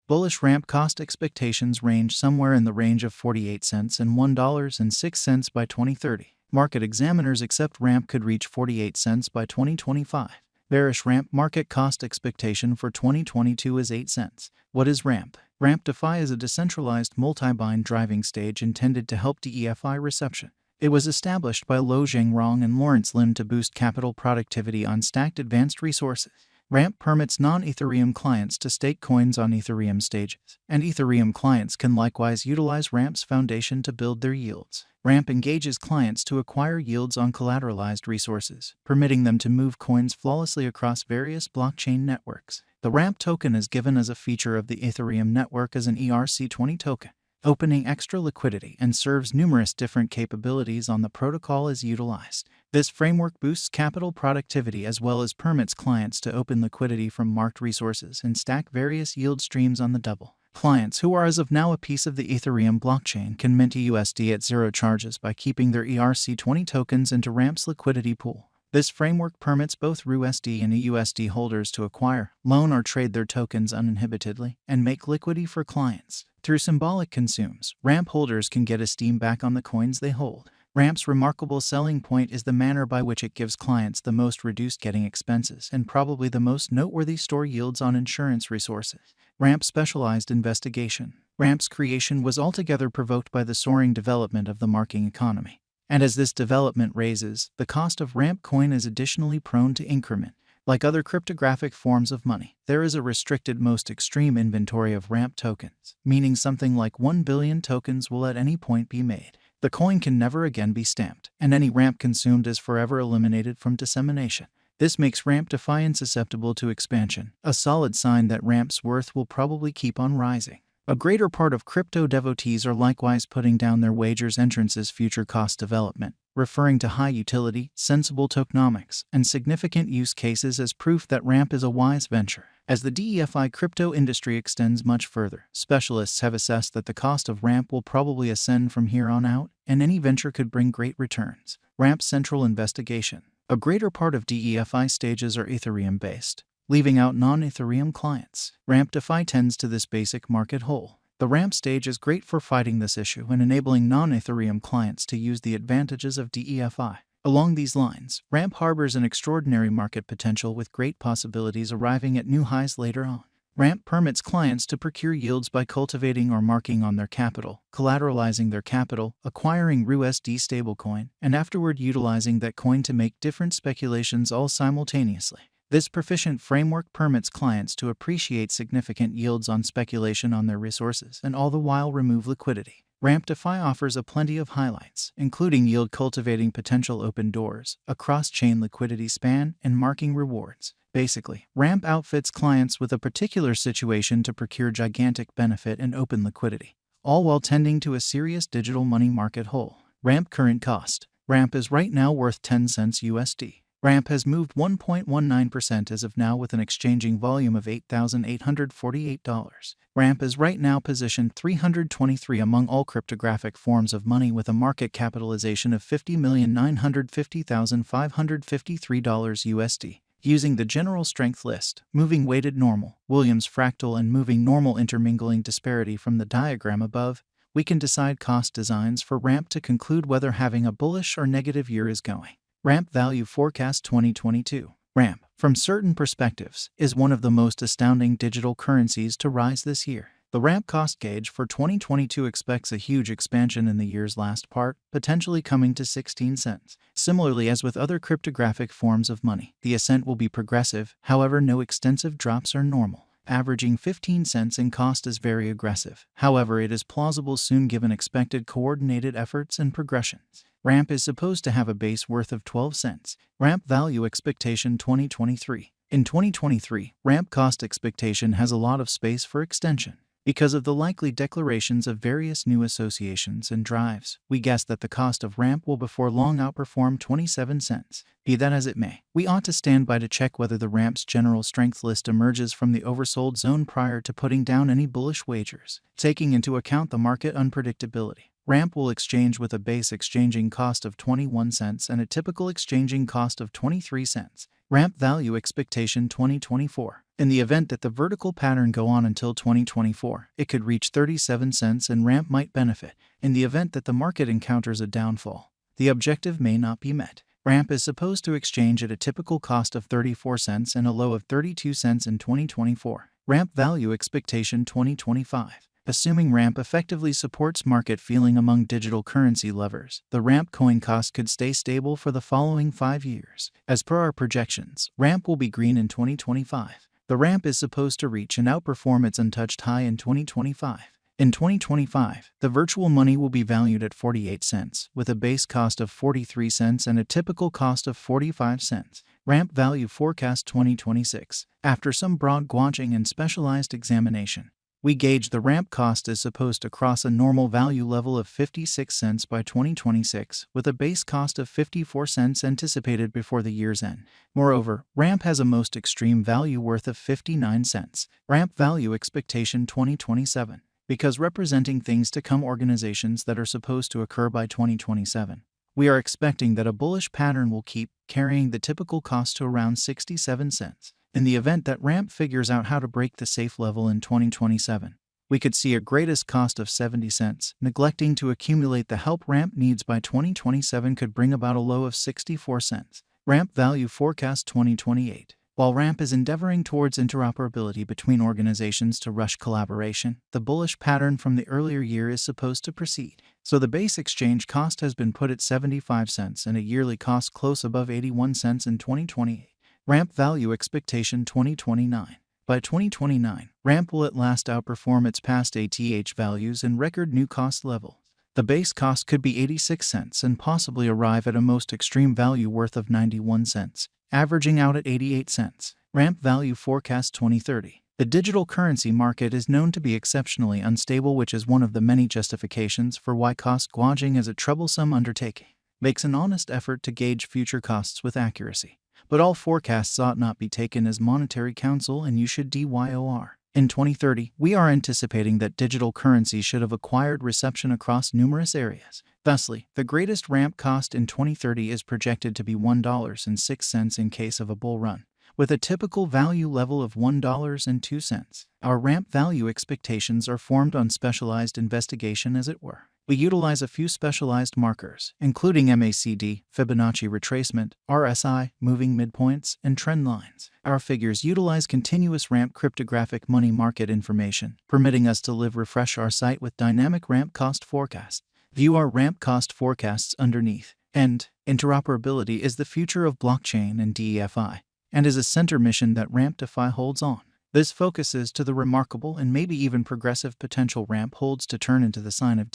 Bullish ramp cost expectations range somewhere in the range of 48 cents and $1.06 by 2030. Market examiners accept ramp could reach 48 cents by 2025. Bearish ramp market cost expectation for 2022 is 8 cents. What is ramp? Ramp DeFi is a decentralized multi-bind driving stage intended to help DeFi reception. It was established by Lo Zhengrong and Lawrence Lim to boost capital productivity on stacked advanced resources. Ramp permits non-Ethereum clients to stake coins on Ethereum stages, and Ethereum clients can likewise utilize Ramp's foundation to build their yields. Ramp engages clients to acquire yields on collateralized resources, permitting them to move coins flawlessly across various blockchain networks. The Ramp token is given as a feature of the Ethereum network as an ERC20 token, opening extra liquidity and serves numerous different capabilities on the protocol as utilized. This framework boosts capital productivity as well as permits clients to open liquidity from marked resources and stack various yield streams on the double. Clients who are as of now a piece of the Ethereum blockchain can mint USD at zero charges by keeping their ERC20 tokens into Ramp's liquidity pool. This framework permits both RUSD and EUSD holders to acquire, loan or trade their tokens uninhibitedly and make liquidity for clients. Through symbolic consumes, Ramp holders can get esteem back on the coins they hold. Ramp's remarkable selling point is the manner by which it gives clients the most reduced getting expenses and probably the most noteworthy store yields on insurance resources. Ramp specialized investigation. Ramp's creation was altogether provoked by the soaring development of the marking economy. And as this development raises, the cost of Ramp coin is additionally prone to increment. Like other cryptographic forms of money, there is a restricted most extreme inventory of Ramp tokens, meaning something like 1 billion tokens will at any point be made. The coin can never again be stamped, and any Ramp consumed is forever eliminated from dissemination. This makes Ramp DeFi insusceptible to expansion, a solid sign that Ramp's worth will probably keep on rising. A greater part of crypto devotees are likewise putting down their wagers entrance's future cost development, referring to high utility, sensible tokenomics, and significant use cases as proof that Ramp is a wise venture. As the DeFi crypto industry extends much further, specialists have assessed that the cost of Ramp will probably ascend from here on out, and any venture could bring great returns. Ramp's central investigation. A greater part of DeFi stages are Ethereum-based, leaving out non-Ethereum clients. Ramp DeFi tends to this basic market hole. The Ramp stage is great for fighting this issue and enabling non-Ethereum clients to use the advantages of DeFi. Along these lines, Ramp harbors an extraordinary market potential with great possibilities arriving at new highs later on. Ramp permits clients to procure yields by cultivating or marking on their capital, collateralizing their capital, acquiring RUSD stablecoin, and afterward utilizing that coin to make different speculations all simultaneously. This proficient framework permits clients to appreciate significant yields on speculation on their resources and all the while remove liquidity. Ramp DeFi offers a plenty of highlights, including yield-cultivating potential open doors, a cross-chain liquidity span, and marking rewards. Basically, Ramp outfits clients with a particular situation to procure gigantic benefit and open liquidity, all while tending to a serious digital money market hole. Ramp current cost. Ramp is right now worth 10 cents USD. Ramp has moved 1.19% as of now with an exchanging volume of $8,848. Ramp is right now positioned 323 among all cryptographic forms of money with a market capitalization of $50,950,553 USD. Using the general strength list, moving weighted normal, Williams fractal and moving normal intermingling disparity from the diagram above, we can decide cost designs for Ramp to conclude whether having a bullish or negative year is going. Ramp Value Forecast 2022. Ramp, from certain perspectives, is one of the most astounding digital currencies to rise this year. The Ramp cost gauge for 2022 expects a huge expansion in the year's last part, potentially coming to 16 cents. Similarly, as with other cryptographic forms of money, the ascent will be progressive, however no extensive drops are normal. Averaging 15 cents in cost is very aggressive. However, it is plausible soon given expected coordinated efforts and progressions. Ramp is supposed to have a base worth of 12 cents. Ramp Value Expectation 2023. In 2023, Ramp cost expectation has a lot of space for extension. Because of the likely declarations of various new associations and drives, we guess that the cost of Ramp will before long outperform 27 cents. Be that as it may, we ought to stand by to check whether the Ramp's general strength list emerges from the oversold zone prior to putting down any bullish wagers. Taking into account the market unpredictability, Ramp will exchange with a base exchanging cost of 21 cents and a typical exchanging cost of 23 cents. Ramp value expectation 2024. In the event that the vertical pattern go on until 2024, it could reach 37 cents and ramp might benefit. In the event that the market encounters a downfall, the objective may not be met. Ramp is supposed to exchange at a typical cost of 34 cents and a low of 32 cents in 2024. Ramp value expectation 2025. Assuming ramp effectively supports market feeling among digital currency lovers, the ramp coin cost could stay stable for the following 5 years. As per our projections, ramp will be green in 2025. The ramp is supposed to reach and outperform its untouched high in 2025. In 2025, the virtual money will be valued at 48 cents, with a base cost of 43 cents and a typical cost of 45 cents. Ramp value forecast 2026. After some broad gauging and specialized examination, we gauge the ramp cost is supposed to cross a normal value level of 56 cents by 2026, with a base cost of 54 cents anticipated before the year's end. Moreover, ramp has a most extreme value worth of 59 cents. Ramp value expectation 2027. Because representing things to come organizations that are supposed to occur by 2027, we are expecting that a bullish pattern will keep carrying the typical cost to around 67 cents. In the event that ramp figures out how to break the safe level in 2027, we could see a greatest cost of 70 cents. Neglecting to accumulate the help ramp needs by 2027 could bring about a low of 64 cents. Ramp value forecast 2028. While ramp is endeavoring towards interoperability between organizations to rush collaboration, the bullish pattern from the earlier year is supposed to proceed. So the base exchange cost has been put at 75 cents and a yearly cost close above 81 cents in 2028. Ramp value expectation 2029. By 2029, ramp will at last outperform its past ATH values and record new cost levels. The base cost could be 86 cents and possibly arrive at a most extreme value worth of 91 cents, averaging out at 88 cents. Ramp value forecast 2030. The digital currency market is known to be exceptionally unstable, which is one of the many justifications for why cost gauging is a troublesome undertaking. Makes an honest effort to gauge future costs with accuracy. But all forecasts ought not be taken as monetary counsel, and you should DYOR. In 2030, we are anticipating that digital currency should have acquired reception across numerous areas. Thusly, the greatest ramp cost in 2030 is projected to be $1.06 in case of a bull run, with a typical value level of $1.02. Our ramp value expectations are formed on specialized investigation, as it were. We utilize a few specialized markers, including MACD, Fibonacci retracement, RSI, moving midpoints, and trend lines. Our figures utilize continuous ramp cryptographic money market information, permitting us to refresh our site with dynamic ramp cost forecasts. View our ramp cost forecasts underneath. And interoperability is the future of blockchain and DeFi, and is a center mission that Ramp DeFi holds on. This focuses to the remarkable and maybe even progressive potential ramp holds to turn into the sign of